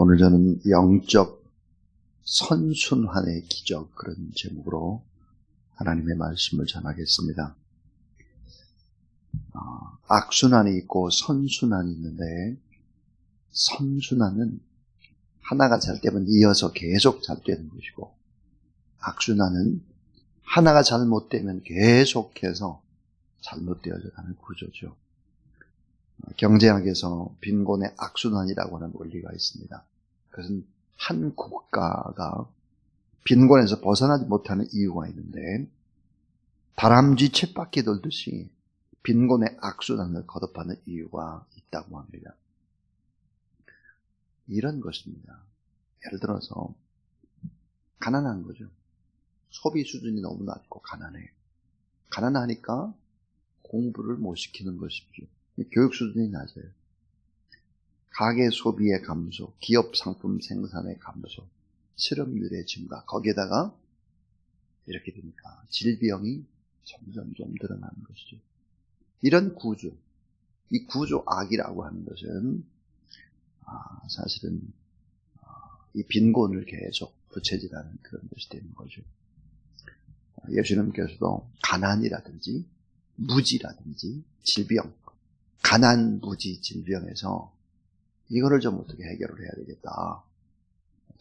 오늘 저는 영적 선순환의 기적, 그런 제목으로 하나님의 말씀을 전하겠습니다. 악순환이 있고 선순환이 있는데, 선순환은 하나가 잘 되면 이어서 계속 잘 되는 것이고, 악순환은 하나가 잘못되면 계속해서 잘못되어져 가는 구조죠. 경제학에서 빈곤의 악순환이라고 하는 원리가 있습니다. 그것은 한 국가가 빈곤에서 벗어나지 못하는 이유가 있는데, 다람쥐 쳇바퀴 돌듯이 빈곤의 악순환을 거듭하는 이유가 있다고 합니다. 이런 것입니다. 예를 들어서 가난한 거죠. 소비 수준이 너무 낮고 가난해. 가난하니까 공부를 못 시키는 것이죠. 교육 수준이 낮아요. 가계 소비의 감소, 기업 상품 생산의 감소, 실업률의 증가, 거기에다가 이렇게 되니까 질병이 점점점 드러나는 것이죠. 이런 구조, 이 구조악이라고 하는 것은 사실은 이 빈곤을 계속 부채질하는 그런 것이 되는 거죠. 예수님께서도 가난이라든지 무지라든지 질병, 가난, 무지, 질병에서 이거를 좀 어떻게 해결을 해야 되겠다.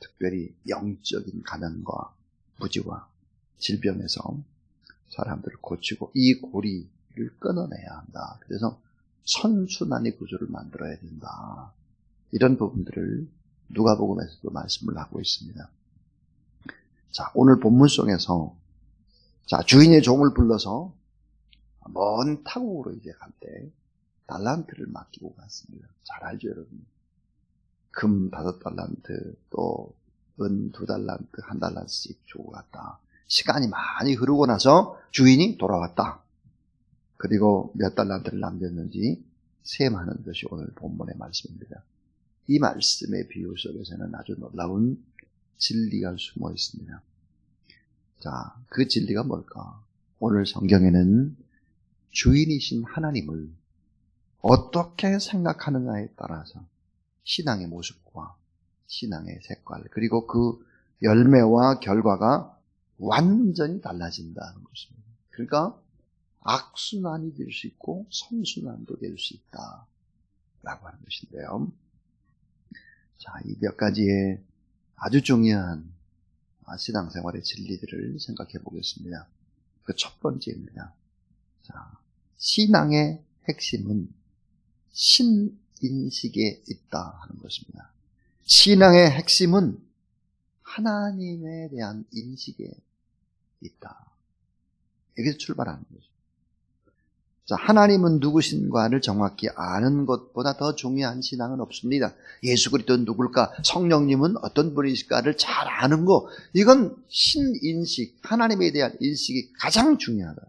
특별히 영적인 가난과 무지와 질병에서 사람들을 고치고 이 고리를 끊어내야 한다. 그래서 선순환의 구조를 만들어야 된다. 이런 부분들을 누가복음에서도 말씀을 하고 있습니다. 자, 오늘 본문 속에서 주인의 종을 불러서 먼 타국으로 이제 갈 때 달란트를 맡기고 갔습니다. 잘 알죠, 여러분? 금 5달란트, 또 은 2달란트, 1달란트씩 주고 갔다. 시간이 많이 흐르고 나서 주인이 돌아왔다. 그리고 몇 달란트를 남겼는지 셈하는 것이 오늘 본문의 말씀입니다. 이 말씀의 비유 속에서는 아주 놀라운 진리가 숨어 있습니다. 자, 그 진리가 뭘까? 오늘 성경에는 주인이신 하나님을 어떻게 생각하느냐에 따라서 신앙의 모습과 신앙의 색깔, 그리고 그 열매와 결과가 완전히 달라진다는 것입니다. 그러니까 악순환이 될 수 있고 선순환도 될 수 있다 라고 하는 것인데요. 자, 이 몇 가지의 아주 중요한 신앙생활의 진리들을 생각해 보겠습니다. 그 첫 번째입니다. 자, 신앙의 핵심은 신인식에 있다 하는 것입니다. 신앙의 핵심은 하나님에 대한 인식에 있다. 여기서 출발하는 거죠. 자, 하나님은 누구신가를 정확히 아는 것보다 더 중요한 신앙은 없습니다. 예수 그리스도는 누굴까? 성령님은 어떤 분이실까를 잘 아는 거, 이건 신인식, 하나님에 대한 인식이 가장 중요하다.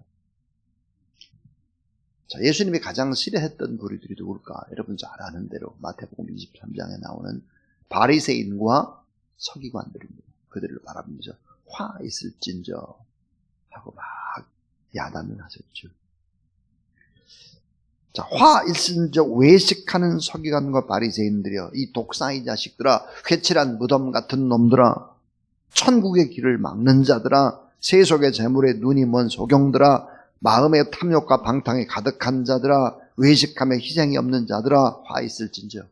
자, 예수님이 가장 싫어했던 부류들이 누굴까? 여러분 잘 아는 대로 마태복음 23장에 나오는 바리새인과 서기관들입니다. 그들을 바라보면서 화 있을진저 하고 막 야단을 하셨죠. 자, 화 있을진저 외식하는 서기관과 바리새인들이여, 이 독사의 자식들아, 회칠한 무덤 같은 놈들아, 천국의 길을 막는 자들아, 세속의 재물에 눈이 먼 소경들아, 마음의 탐욕과 방탕이 가득한 자들아, 외식함에 희생이 없는 자들아, 화 있을진저.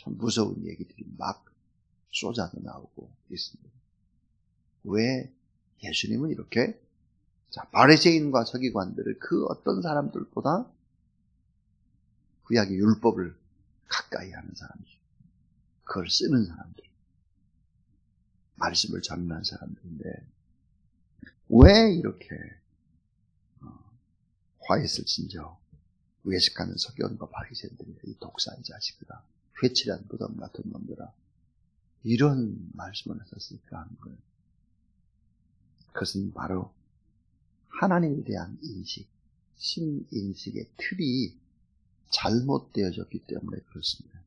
참 무서운 얘기들이 막 쏟아져 나오고 있습니다. 왜 예수님은 이렇게 바리새인과 서기관들을 그 어떤 사람들보다 구약의 율법을 가까이 하는 사람이죠. 그걸 쓰는 사람들, 말씀을 전하는 사람들인데 왜 이렇게 화 있을진저 외식하는 서기관과 바리새인들이 이 독사의 자식들아, 회칠한 무덤 같은 놈들아, 이런 말씀을 하셨을까 하는 거예요. 그것은 바로 하나님에 대한 인식, 신인식의 틀이 잘못되어졌기 때문에 그렇습니다.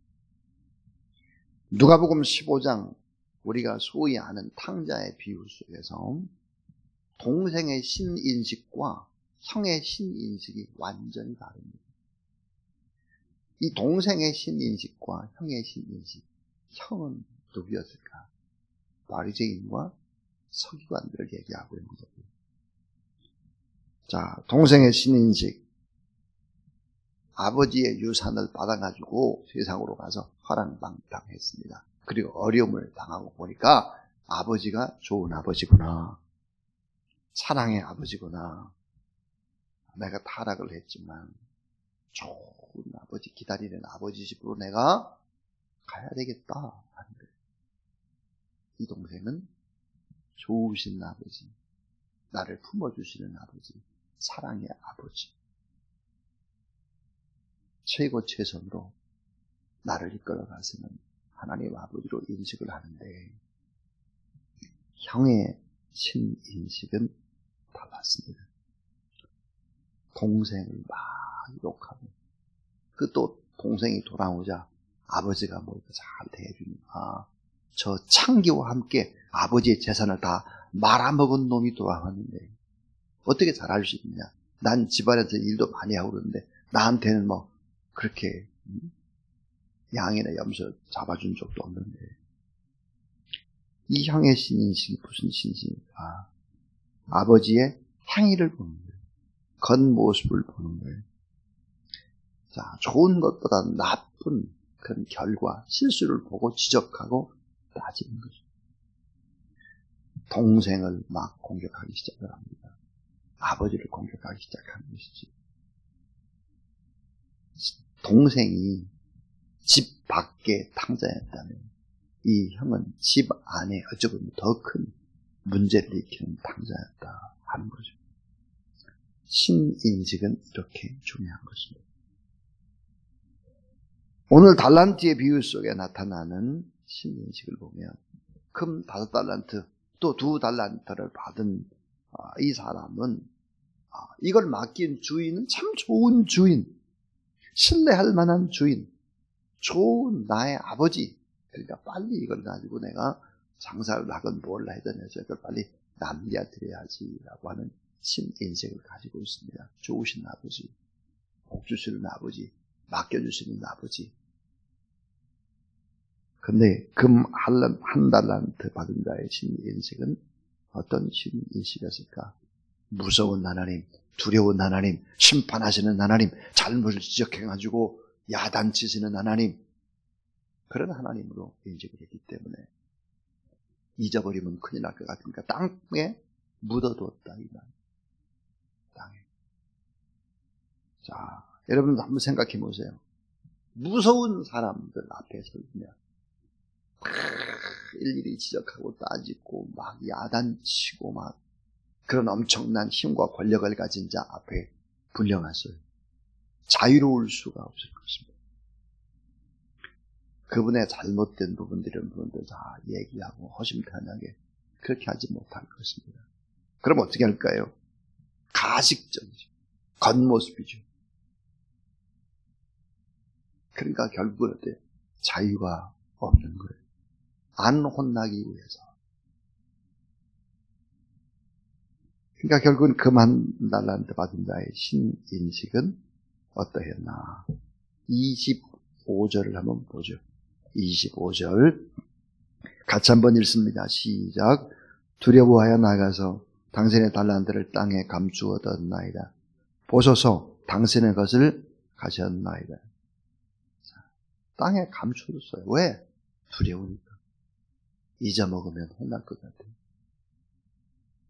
누가복음 15장, 우리가 소위 아는 탕자의 비유 속에서 동생의 신인식과 형의 신인식이 완전히 다릅니다. 이 동생의 신인식과 형의 신인식, 형은 누구였을까? 바리새인과 서기관들을 얘기하고 있는 거고요. 자, 동생의 신인식, 아버지의 유산을 받아가지고 세상으로 가서 허랑방탕했습니다. 그리고 어려움을 당하고 보니까 아버지가 좋은 아버지구나, 사랑의 아버지구나, 내가 타락을 했지만 좋은 아버지, 기다리는 아버지 집으로 내가 가야 되겠다 하는 거예요. 이 동생은 좋으신 아버지, 나를 품어주시는 아버지, 사랑의 아버지, 최고 최선으로 나를 이끌어 가시는 하나님 아버지로 인식을 하는데, 형의 신인식은 달랐습니다. 동생을 막 욕하고, 그 또 동생이 돌아오자 아버지가 뭐 잘 대해주니까 저 창기와 함께 아버지의 재산을 다 말아먹은 놈이 돌아왔는데 어떻게 잘할 수 있느냐? 난 집안에서 일도 많이 하고 그러는데 나한테는 뭐 그렇게 양이나 염소 잡아준 적도 없는데. 이 형의 신인식이 무슨 신인식일까? 아버지의 행위를 보는 거예요. 겉모습을 보는 거예요. 자, 좋은 것보다 나쁜 그런 결과, 실수를 보고 지적하고 따지는 거죠. 동생을 막 공격하기 시작을 합니다. 아버지를 공격하기 시작하는 것이지. 동생이 집 밖에 탕자였다면 이 형은 집 안에 어찌 보면 더 큰 문제를 일으키는 탕자였다 하는 거죠. 신인식은 이렇게 중요한 것입니다. 오늘 달란트의 비유 속에 나타나는 신인식을 보면 금 5달란트 또 2달란트를 받은 이 사람은 이걸 맡긴 주인은 참 좋은 주인, 신뢰할 만한 주인, 좋은 나의 아버지. 그러니까 빨리 이걸 가지고 내가 장사를 하건 뭘 하든 해서 이걸 빨리 남겨 드려야지라고 하는 신인식을 가지고 있습니다. 좋으신 아버지, 복 주시는 아버지, 맡겨주시는 아버지. 근데 금 1달란트 받은 자의 신인식은 어떤 신인식이었을까? 무서운 하나님, 두려운 하나님, 심판하시는 하나님, 잘못을 지적해가지고 야단치시는 하나님, 그런 하나님으로 인식을 했기 때문에 잊어버리면 큰일 날 것 같으니까 땅에 묻어두었다, 이 말. 땅에. 자, 여러분 한번 생각해 보세요. 무서운 사람들 앞에 서면 일일이 지적하고 따지고 막 야단치고 막 그런 엄청난 힘과 권력을 가진 자 앞에 분령하세요. 자유로울 수가 없을 것입니다. 그분의 잘못된 부분들은 부분들 다 얘기하고 허심탄회하게 그렇게 하지 못할 것입니다. 그럼 어떻게 할까요? 가식적이죠. 겉모습이죠. 그러니까 결국은 어때요? 자유가 없는 거예요. 안 혼나기 위해서. 그러니까 결국은 금 1달란트 받은 자의 신인식은 어떠했나? 25절을 한번 보죠. 25절 같이 한번 읽습니다. 시작. 두려워하여 나가서 당신의 달란트를 땅에 감추었나이다. 보소서 당신의 것을 가셨나이다. 땅에 감추었어요. 왜? 두려우니까. 잊어먹으면 혼날 것 같아요.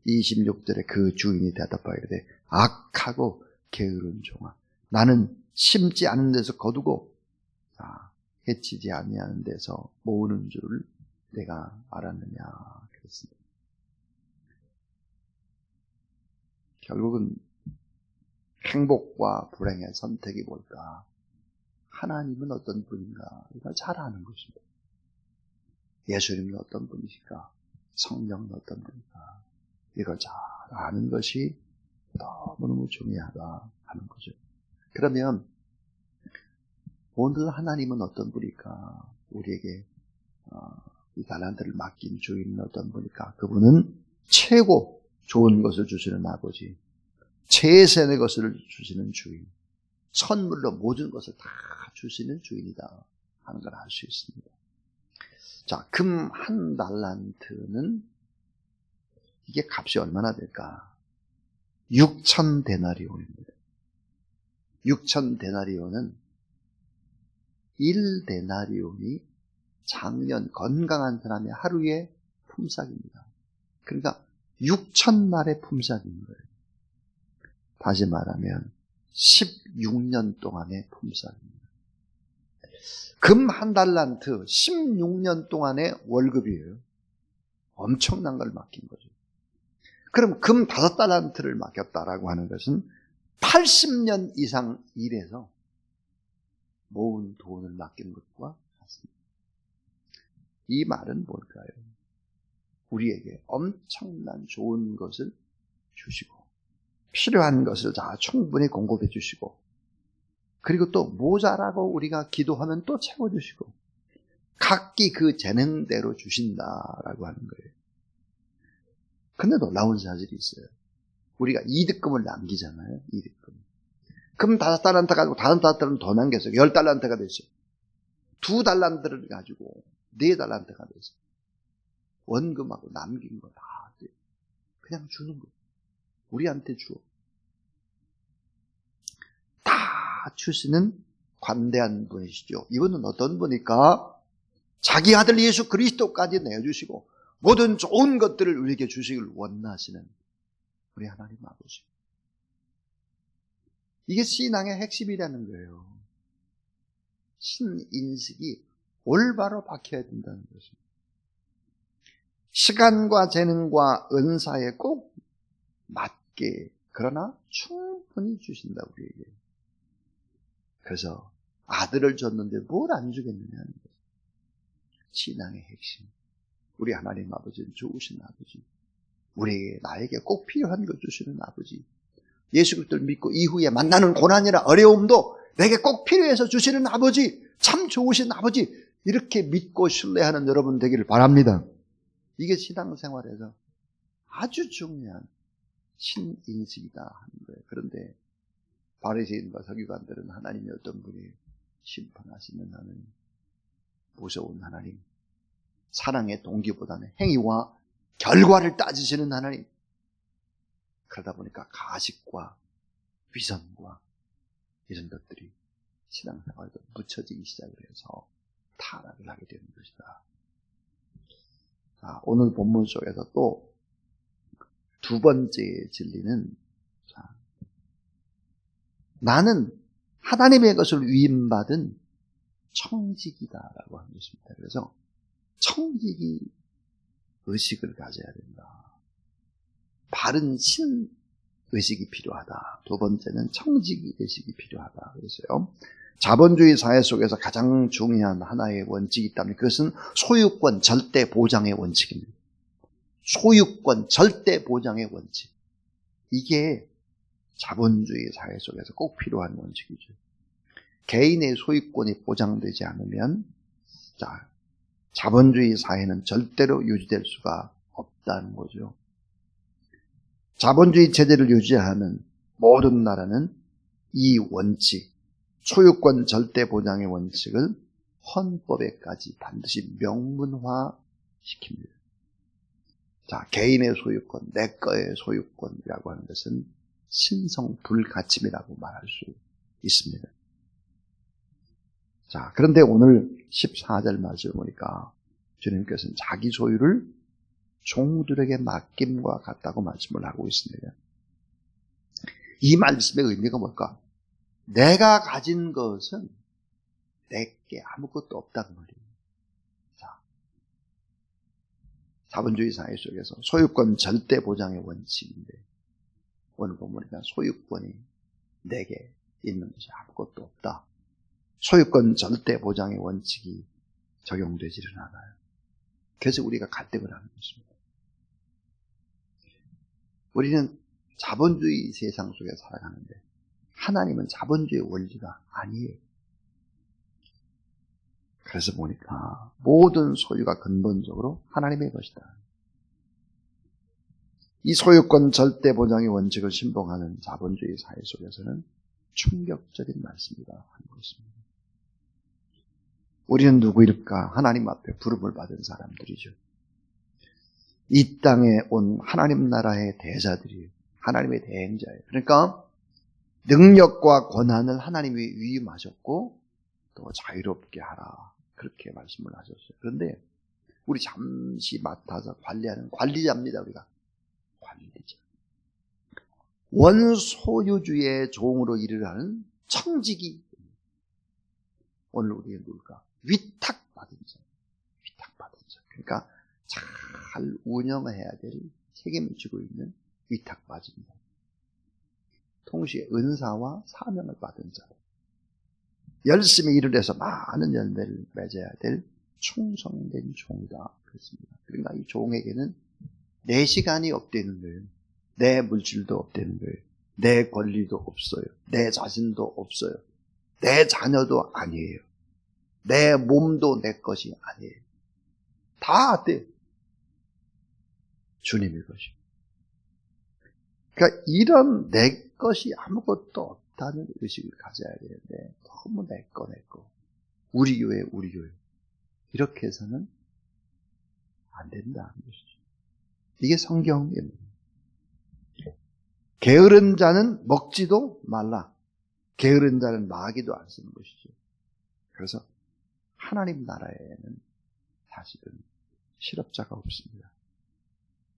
26절에 그 주인이 대답하기를 악하고 게으른 종아, 나는 심지 않은 데서 거두고 해치지 아니하는 데서 모으는 줄을 내가 알았느냐 그랬습니다. 결국은 행복과 불행의 선택이 뭘까? 하나님은 어떤 분인가? 이걸 잘 아는 것입니다. 예수님은 어떤 분이실까? 성령은 어떤 분인가? 이걸 잘 아는 것이 너무너무 중요하다 하는 거죠. 그러면 오늘 하나님은 어떤 분일까? 우리에게 이 달란트를 맡긴 주인은 어떤 분일까? 그분은 최고 좋은 것을 주시는 아버지, 최선의 것을 주시는 주인, 선물로 모든 것을 다 주시는 주인이다 하는 걸 알 수 있습니다. 자, 금 1달란트는 이게 값이 얼마나 될까? 6,000데나리온입니다. 6,000데나리온은 1데나리온이 작년 건강한 사람의 하루의 품삯입니다. 그러니까 6,000날의 품삯인 거예요. 다시 말하면 16년 동안의 품삯입니다. 금 1달란트 16년 동안의 월급이에요. 엄청난 걸 맡긴 거죠. 그럼 금 5달란트를 맡겼다라고 하는 것은 80년 이상 일해서 모은 돈을 맡기는 것과 같습니다. 이 말은 뭘까요? 우리에게 엄청난 좋은 것을 주시고 필요한 것을 다 충분히 공급해 주시고 그리고 또 모자라고 우리가 기도하면 또 채워주시고 각기 그 재능대로 주신다라고 하는 거예요. 근데 놀라운 사실이 있어요. 우리가 이득금을 남기잖아요. 이득금. 금 5달란트 가지고 5달란트는 더 남겼어요. 10달란트가 됐어요. 2달란트를 가지고 4달란트가 됐어요. 원금하고 남긴 거 다 그냥 주는 거예요. 우리한테 주어. 다 주시는 관대한 분이시죠. 이분은 어떤 분일까? 자기 아들 예수 그리스도까지 내어주시고 모든 좋은 것들을 우리에게 주시길 원하시는 우리 하나님 아버지. 이게 신앙의 핵심이라는 거예요. 신인식이 올바로 박혀야 된다는 것입니다. 시간과 재능과 은사에 꼭 맞게 그러나 충분히 주신다 우리에게. 그래서 아들을 줬는데 뭘 안 주겠느냐는 거예요. 신앙의 핵심. 우리 하나님 아버지는 좋으신 아버지. 우리에게 나에게 꼭 필요한 것 주시는 아버지. 예수 그리스도를 믿고 이후에 만나는 고난이나 어려움도 내게 꼭 필요해서 주시는 아버지. 참 좋으신 아버지. 이렇게 믿고 신뢰하는 여러분 되기를 바랍니다. 이게 신앙생활에서 아주 중요한 신인식이다 하는 거예요. 그런데 바리새인과 서기관들은 하나님이 어떤 분이 심판하시는 하나님, 무서운 하나님, 사랑의 동기보다는 행위와 결과를 따지시는 하나님. 그러다 보니까 가식과 위선과 이런 것들이 신앙생활에도 묻혀지기 시작을 해서 타락을 하게 되는 것이다. 자, 오늘 본문 속에서 또 두 번째 진리는 나는 하나님의 것을 위임받은 청지기다라고 하는 것입니다. 그래서 청지기 의식을 가져야 된다. 바른 신 의식이 필요하다. 두 번째는 청지기 의식이 필요하다. 그래서요. 자본주의 사회 속에서 가장 중요한 하나의 원칙이 있다면 그것은 소유권 절대 보장의 원칙입니다. 소유권 절대 보장의 원칙. 이게 자본주의 사회 속에서 꼭 필요한 원칙이죠. 개인의 소유권이 보장되지 않으면 자본주의 사회는 절대로 유지될 수가 없다는 거죠. 자본주의 체제를 유지하는 모든 나라는 이 원칙, 소유권 절대 보장의 원칙을 헌법에까지 반드시 명문화시킵니다. 자, 개인의 소유권, 내 거의 소유권이라고 하는 것은 신성불가침이라고 말할 수 있습니다. 자, 그런데 오늘 14절 말씀을 보니까 주님께서는 자기 소유를 종들에게 맡김과 같다고 말씀을 하고 있습니다. 이 말씀의 의미가 뭘까? 내가 가진 것은 내게 아무것도 없다는 말이에요. 자, 자본주의 사회 속에서 소유권 절대 보장의 원칙인데 오늘 보니까 소유권이 내게 있는 것이 아무것도 없다. 소유권 절대 보장의 원칙이 적용되지는 않아요. 그래서 우리가 갈등을 하는 것입니다. 우리는 자본주의 세상 속에 살아가는데 하나님은 자본주의 원리가 아니에요. 그래서 보니까 모든 소유가 근본적으로 하나님의 것이다. 이 소유권 절대 보장의 원칙을 신봉하는 자본주의 사회 속에서는 충격적인 말씀이다 하는 것입니다. 우리는 누구일까? 하나님 앞에 부름을 받은 사람들이죠. 이 땅에 온 하나님 나라의 대자들이에요. 하나님의 대행자예요. 그러니까 능력과 권한을 하나님이 위임하셨고 또 자유롭게 하라. 그렇게 말씀을 하셨어요. 그런데 우리 잠시 맡아서 관리하는 관리자입니다. 우리가 관리자. 원소유주의 종으로 일을 하는 청지기. 오늘 우리가 누굴까? 위탁받은 자. 위탁받은 자. 그러니까 잘 운영해야 될 책임을 지고 있는 위탁받은 자. 동시에 은사와 사명을 받은 자. 열심히 일을 해서 많은 열매를 맺어야 될 충성된 종이다. 그렇습니다. 그러니까 이 종에게는 내 시간이 없다는 거예요. 내 물질도 없다는 거예요. 내 권리도 없어요. 내 자신도 없어요. 내 자녀도 아니에요. 내 몸도 내 것이 아니에요. 다 돼. 주님의 것이. 그러니까 이런 내 것이 아무것도 없다는 의식을 가져야 되는데 너무 내 거. 우리 교회. 이렇게 해서는 안 된다는 것이죠. 이게 성경입니다. 게으른 자는 먹지도 말라. 게으른 자는 마귀도 안 쓰는 것이죠. 그래서 하나님 나라에는 사실은 실업자가 없습니다.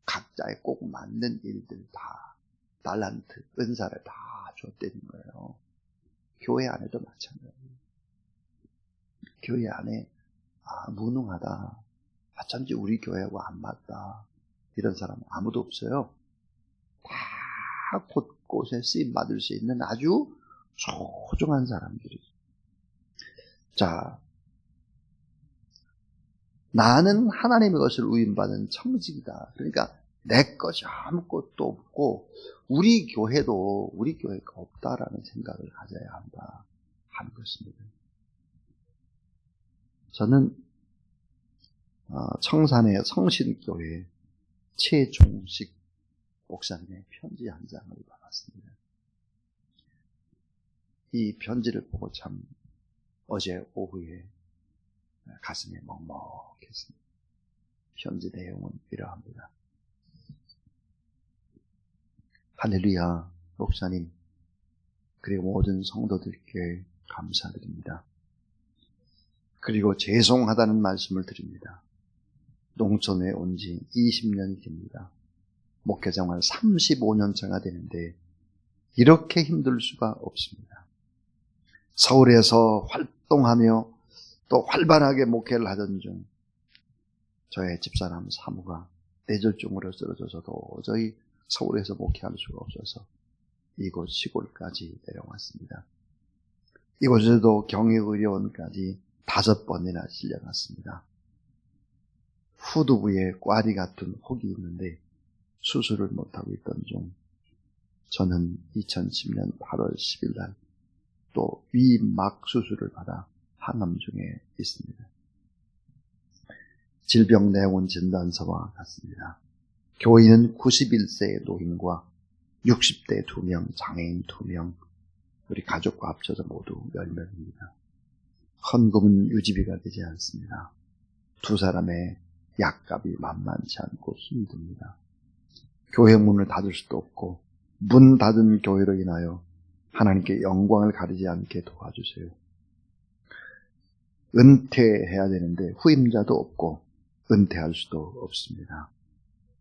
각자의 꼭 맞는 일들 다 달란트, 은사를 다 줬다는 거예요. 교회 안에도 마찬가지예요. 교회 안에 무능하다. 어쩐지 우리 교회하고 안 맞다. 이런 사람은 아무도 없어요. 다 곳곳에 쓰임받을 수 있는 아주 소중한 사람들이죠. 자, 나는 하나님의 것을 위임받은 청지기다. 그러니까 내 것이 아무것도 없고 우리 교회가 없다라는 생각을 가져야 한다 하는 것입니다. 저는 청산의 성신교회 최종식 목사님의 편지 한 장을 받았습니다. 이 편지를 보고 참 어제 오후에 가슴이 먹먹했습니다. 편지 내용은 이러합니다. 할렐루야, 목사님, 그리고 모든 성도들께 감사드립니다. 그리고 죄송하다는 말씀을 드립니다. 농촌에 온 지 20년이 됩니다. 목회생활 35년 차가 되는데 이렇게 힘들 수가 없습니다. 서울에서 활동하며 또 활발하게 목회를 하던 중 저의 집사람 사무가 뇌졸중으로 쓰러져서 도저히 서울에서 목회할 수가 없어서 이곳 시골까지 내려왔습니다. 이곳에도 경희의료원까지 5번이나 실려갔습니다. 후두부에 꽈리 같은 혹이 있는데 수술을 못하고 있던 중 저는 2010년 8월 10일 날 또 위막 수술을 받아 항암 중에 있습니다. 질병 내용은 진단서와 같습니다. 교인은 91세의 노인과 60대 2명, 장애인 2명, 우리 가족과 합쳐서 모두 10명입니다. 헌금은 유지비가 되지 않습니다. 두 사람의 약값이 만만치 않고 힘듭니다. 교회 문을 닫을 수도 없고 문 닫은 교회로 인하여 하나님께 영광을 가리지 않게 도와주세요. 은퇴해야 되는데 후임자도 없고 은퇴할 수도 없습니다.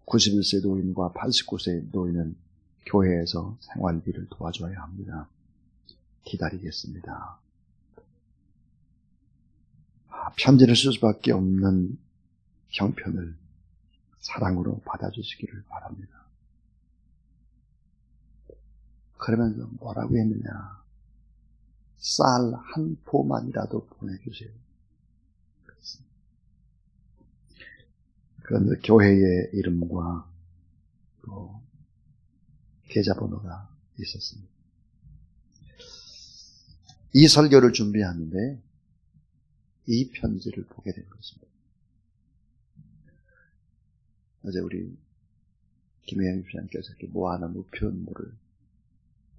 91세 노인과 89세 노인은 교회에서 생활비를 도와줘야 합니다. 기다리겠습니다. 편지를 쓸 수밖에 없는 형편을 사랑으로 받아주시기를 바랍니다. 그러면서 뭐라고 했느냐? 쌀 한 포만이라도 보내주세요. 그런데 교회의 이름과 또 계좌번호가 있었습니다. 이 설교를 준비하는데 이 편지를 보게 된 것입니다. 어제 우리 김혜영 집사님께서 이렇게 모아놓은 우편물을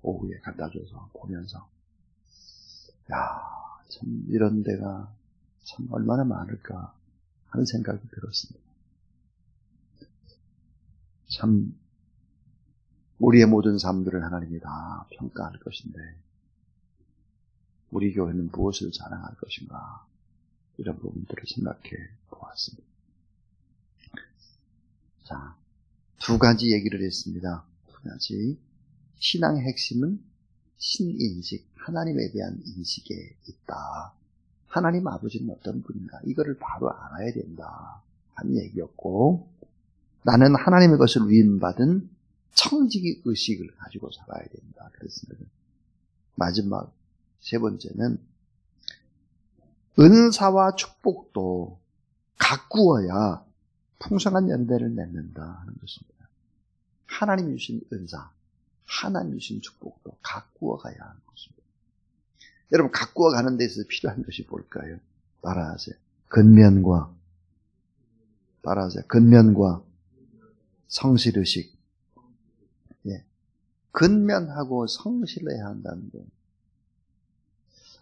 오후에 갖다 줘서 보면서 야, 참 이런 데가 참 얼마나 많을까 하는 생각이 들었습니다. 참 우리의 모든 삶들을 하나님이 다 평가할 것인데 우리 교회는 무엇을 자랑할 것인가 이런 부분들을 생각해 보았습니다. 자, 두 가지 얘기를 했습니다. 두 가지. 신앙의 핵심은 신인식, 하나님에 대한 인식에 있다. 하나님 아버지는 어떤 분인가 이거를 바로 알아야 된다 하는 얘기였고, 나는 하나님의 것을 위임받은 청지기 의식을 가지고 살아야 된다 그랬습니다. 마지막 세 번째는 은사와 축복도 가꾸어야 풍성한 연대를 맺는다 하는 것입니다. 하나님이 주신 은사, 하나님이 주신 축복도 가꾸어 가야 하는 것입니다. 여러분, 가꾸어 가는 데 있어서 필요한 것이 뭘까요? 따라하세요. 근면과 성실의식. 예. 근면하고 성실해야 한다는 거예요.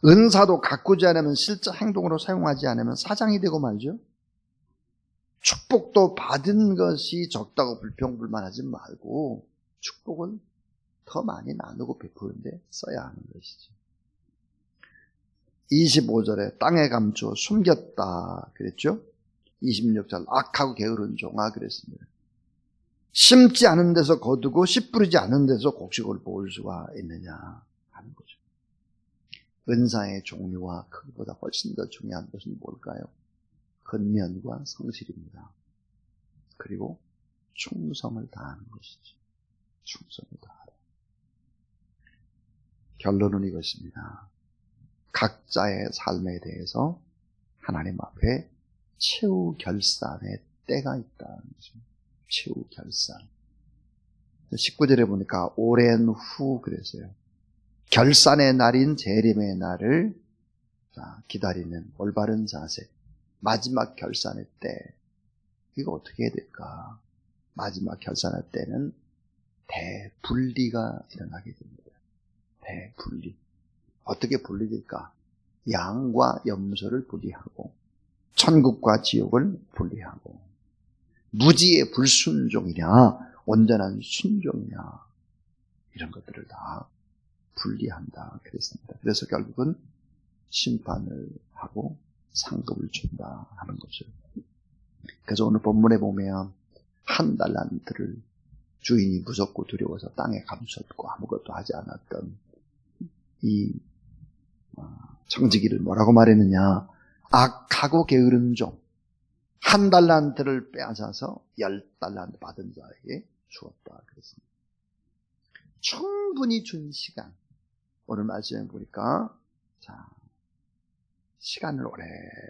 은사도 가꾸지 않으면, 실제 행동으로 사용하지 않으면 사장이 되고 말죠. 축복도 받은 것이 적다고 불평불만하지 말고 축복은 더 많이 나누고 베푸는데 써야 하는 것이죠. 25절에 땅에 감추어 숨겼다 그랬죠. 26절 악하고 게으른 종아 그랬습니다. 심지 않은 데서 거두고 씨 뿌리지 않은 데서 곡식을 모을 수가 있느냐 하는 거죠. 은사의 종류와 크기보다 훨씬 더 중요한 것은 뭘까요? 근면과 성실입니다. 그리고 충성을 다하는 것이죠. 충성을 다하라. 결론은 이것입니다. 각자의 삶에 대해서 하나님 앞에 최후 결산의 때가 있다는 거죠. 최후 결산. 19절에 보니까 오랜 후 그랬어요. 결산의 날인 재림의 날을 기다리는 올바른 자세. 마지막 결산의 때. 이거 어떻게 해야 될까? 마지막 결산의 때는 대분리가 일어나게 됩니다. 대분리. 어떻게 분리될까? 양과 염소를 분리하고 천국과 지옥을 분리하고 무지의 불순종이냐 온전한 순종이냐 이런 것들을 다 분리한다 그랬습니다. 그래서 결국은 심판을 하고 상급을 준다 하는 거죠. 그래서 오늘 본문에 보면 한 달란트를 주인이 무섭고 두려워서 땅에 감췄고 아무것도 하지 않았던 이 청지기를 뭐라고 말했느냐? 악하고 게으른 종. 한 달란트를 빼앗아서 10달란트 받은 자에게 주었다 그랬습니다. 충분히 준 시간. 오늘 말씀에 보니까 시간을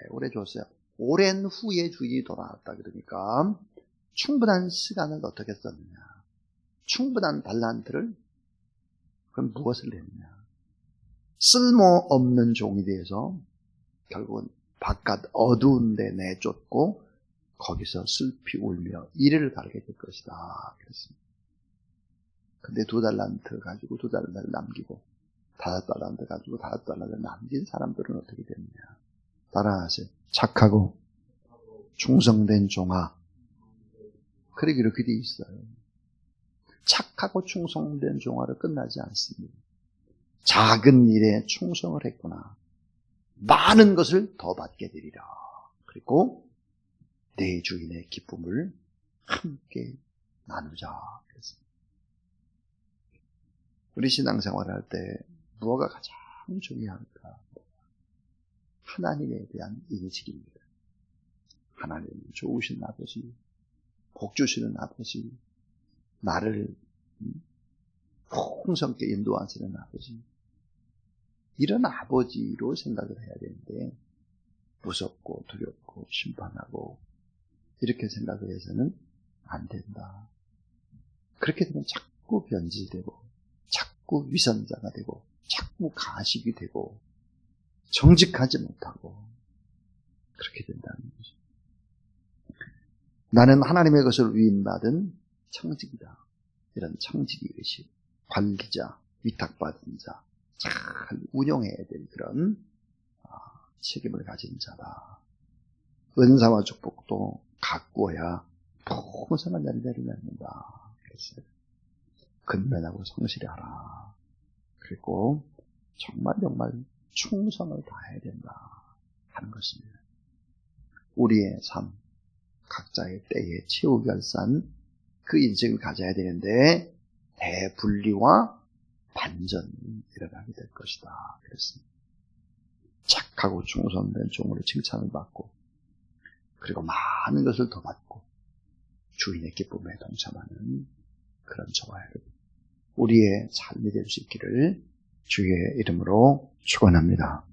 오래 줬어요. 오랜 후에 주인이 돌아왔다 그러니까 충분한 시간을 어떻게 썼느냐? 충분한 달란트를 그럼 무엇을 했느냐? 쓸모없는 종이 되어서 결국은 바깥 어두운 데 내쫓고 거기서 슬피 울며 이를 갈게 될 것이다 그랬습니다. 근데 2달란트 가지고 2달란트를 남기고 5달란트 가지고 5달란트를 남긴 사람들은 어떻게 됐느냐? 따라하세요. 착하고 충성된 종아. 그러게 이렇게 돼 있어요. 착하고 충성된 종아로 끝나지 않습니다. 작은 일에 충성을 했구나. 많은 것을 더 받게 되리라. 그리고 내 주인의 기쁨을 함께 나누자. 그랬습니다. 우리 신앙생활을 할 때 무엇가 가장 중요할까? 하나님에 대한 인식입니다. 하나님 좋으신 아버지, 복 주시는 아버지, 나를 풍성하게 인도하시는 아버지, 이런 아버지로 생각을 해야 되는데 무섭고 두렵고 심판하고 이렇게 생각을 해서는 안 된다. 그렇게 되면 자꾸 변질되고 자꾸 위선자가 되고 자꾸 가식이 되고 정직하지 못하고 그렇게 된다는 거죠. 나는 하나님의 것을 위임받은 청직이다. 이런 청직의 의식, 관리자, 위탁받은 자, 잘 운영해야 될 그런 책임을 가진 자다. 은사와 축복도 가꾸어야 풍성한 열매를 맺는다. 그랬어요. 근면하고 성실히 하라. 그리고 정말 충성을 다해야 된다 하는 것입니다. 우리의 삶, 각자의 때에 최후결산 그 인생을 가져야 되는데 대분리와 반전이 일어나게 될 것이다. 그랬습니다. 착하고 충성된 종으로 칭찬을 받고 그리고 많은 것을 더 받고 주인의 기쁨에 동참하는 그런 저와 여러분, 우리의 삶이 될 수 있기를 주의 이름으로 축원합니다.